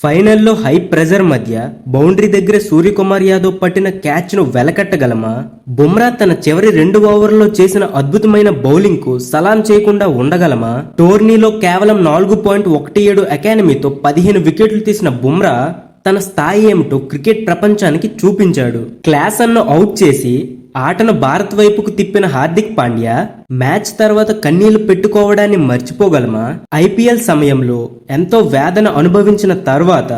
ఫైనల్లో high pressure మధ్య boundary దగ్గర సూర్యకుమార్ యాదవ్ పట్టిన క్యాచ్ ను వెలకట్టగలమా? బుమ్రా తన చివరి 2 ఓవర్లలో చేసిన అద్భుతమైన బౌలింగ్ కు సలాం చేయకుండా ఉండగలమా? టోర్నీలో కేవలం 4.17 ఎకానమీతో 15 వికెట్లు తీసిన బుమ్రా తన స్థాయి ఏమిటో క్రికెట్ ప్రపంచానికి చూపించాడు. క్లాస్ అన్ను అవుట్ చేసి ఆటను భారత్ వైపుకు తిప్పిన హార్దిక్ పాండ్యా మ్యాచ్ తర్వాత కన్నీళ్లు పెట్టుకోవడాన్ని మర్చిపోగలమా? ఐపీఎల్ సమయంలో ఎంతో వేదన అనుభవించిన తర్వాత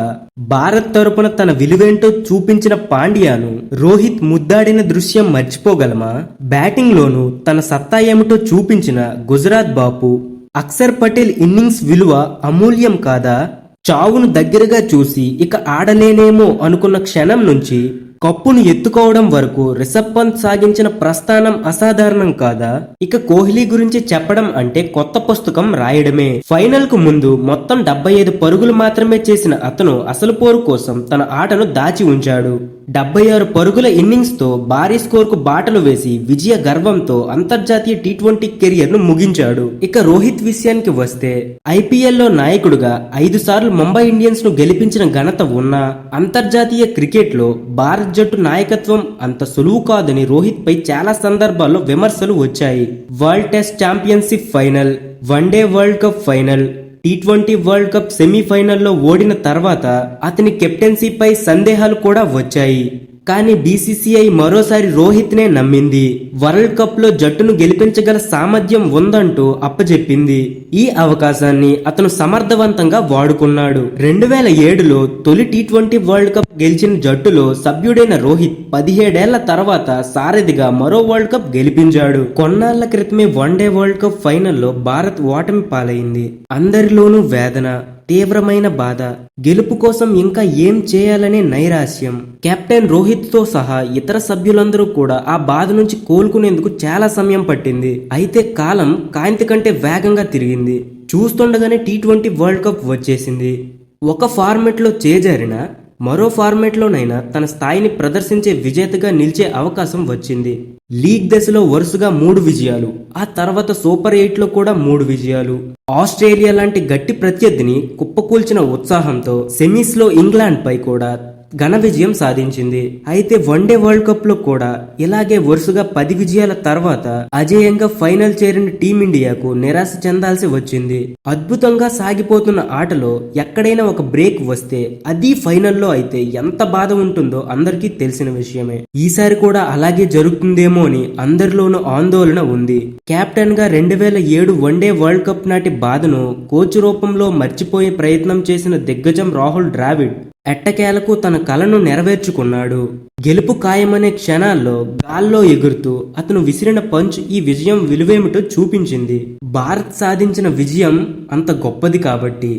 భారత్ తరపున తన విలువేంటో చూపించిన పాండ్యాను రోహిత్ ముద్దాడిన దృశ్యం మర్చిపోగలమా? బ్యాటింగ్ లోనూ తన సత్తా ఏమిటో చూపించిన గుజరాత్ బాపు అక్షర్ పటేల్ ఇన్నింగ్స్ విలువ అమూల్యం కాదా? చావును దగ్గరగా చూసి ఇక ఆడలేనేమో అనుకున్న క్షణం నుంచి కప్పును ఎత్తుకోవడం వరకు రిషబ్ పంత్ సాగించిన ప్రస్థానం అసాధారణం కాదా? ఇక కోహ్లీ గురించి చెప్పడం అంటే కొత్త పుస్తకం రాయడమే. ఫైనల్ కు ముందు మొత్తం 75 పరుగులు మాత్రమే చేసిన అతను అసలు పోరు కోసం తన ఆటను దాచి ఉంచాడు. 76 పరుగుల ఇన్నింగ్స్ తో భారీ స్కోర్ కు బాటలు వేసి విజయ గర్వంతో అంతర్జాతీయ టీ20 కెరియర్ ను ముగించాడు. ఇక రోహిత్ విషయానికి వస్తే ఐపీఎల్ లో నాయకుడుగా 5 సార్లు ముంబై ఇండియన్స్ ను గెలిపించిన ఘనత ఉన్నా అంతర్జాతీయ క్రికెట్ లో భారత్ జట్టు నాయకత్వం అంత సులువు కాదని రోహిత్ పై చాలా సందర్భాల్లో విమర్శలు వచ్చాయి. World test championship final, one day world cup final, టీ20 వరల్డ్ కప్ సెమీఫైనల్లో ఓడిన తర్వాత అతని కెప్టెన్సీపై సందేహాలు కూడా వచ్చాయి. కానీ బీసీసీఐ మరోసారి రోహిత్ నే నమ్మింది. వరల్డ్ కప్ లో జట్టును గెలిపించగల సామర్థ్యం ఉందంటూ అప్పచెప్పింది. ఈ అవకాశాన్ని అతను సమర్థవంతంగా వాడుకున్నాడు. 2007లో తొలి టీ20 వరల్డ్ కప్ గెలిచిన జట్టులో సభ్యుడైన రోహిత్ 17 ఏళ్ల తర్వాత సారథిగా మరో వరల్డ్ కప్ గెలిపించాడు. కొన్నాళ్ల క్రితమే వన్డే వరల్డ్ కప్ ఫైనల్లో భారత్ ఓటమి పాలైంది. అందరిలోనూ వేదన, తీవ్రమైన బాధ, గెలుపు కోసం ఇంకా ఏం చేయాలనే నైరాశ్యం. కెప్టెన్ రోహిత్ తో సహా ఇతర సభ్యులందరూ కూడా ఆ బాధ నుంచి కోలుకునేందుకు చాలా సమయం పట్టింది. అయితే కాలం కాంతి కంటే వేగంగా తిరిగింది. చూస్తుండగానే టీ20 వరల్డ్ కప్ వచ్చేసింది. ఒక ఫార్మెట్ లో చేజారిన మరో ఫార్మేట్ లోనైనా తన స్థాయిని ప్రదర్శించే విజేతగా నిలిచే అవకాశం వచ్చింది. లీగ్ దశలో వరుసగా 3 విజయాలు, ఆ తర్వాత సూపర్ 8 లో కూడా 3 విజయాలు. ఆస్ట్రేలియా లాంటి గట్టి ప్రత్యర్థిని కుప్పకూల్చిన ఉత్సాహంతో సెమీస్ లో ఇంగ్లాండ్ పై కూడా ఘన విజయం సాధించింది. అయితే వన్డే వరల్డ్ కప్ లో కూడా ఇలాగే వరుసగా 10 విజయాల తర్వాత అజేయంగా ఫైనల్ చేరిన టీమిండియాకు నిరాశ చెందాల్సి వచ్చింది. అద్భుతంగా సాగిపోతున్న ఆటలో ఎక్కడైనా ఒక బ్రేక్ వస్తే అది ఫైనల్లో అయితే ఎంత బాధ ఉంటుందో అందరికీ తెలిసిన విషయమే. ఈసారి కూడా అలాగే జరుగుతుందేమో అని అందరిలోనూ ఆందోళన ఉంది. కెప్టెన్ గా 2007 వన్డే వరల్డ్ కప్ నాటి బాధను కోచ్ రూపంలో మర్చిపోయే ప్రయత్నం చేసిన దిగ్గజం రాహుల్ ద్రావిడ్ ఎట్టకేలకు తన కలను నెరవేర్చుకున్నాడు. గెలుపు ఖాయమనే క్షణాల్లో గాల్లో ఎగురుతూ అతను విసిరిన పంచ్ ఈ విజయం విలువేమిటో చూపించింది. భారత్ సాధించిన విజయం అంత గొప్పది కాబట్టి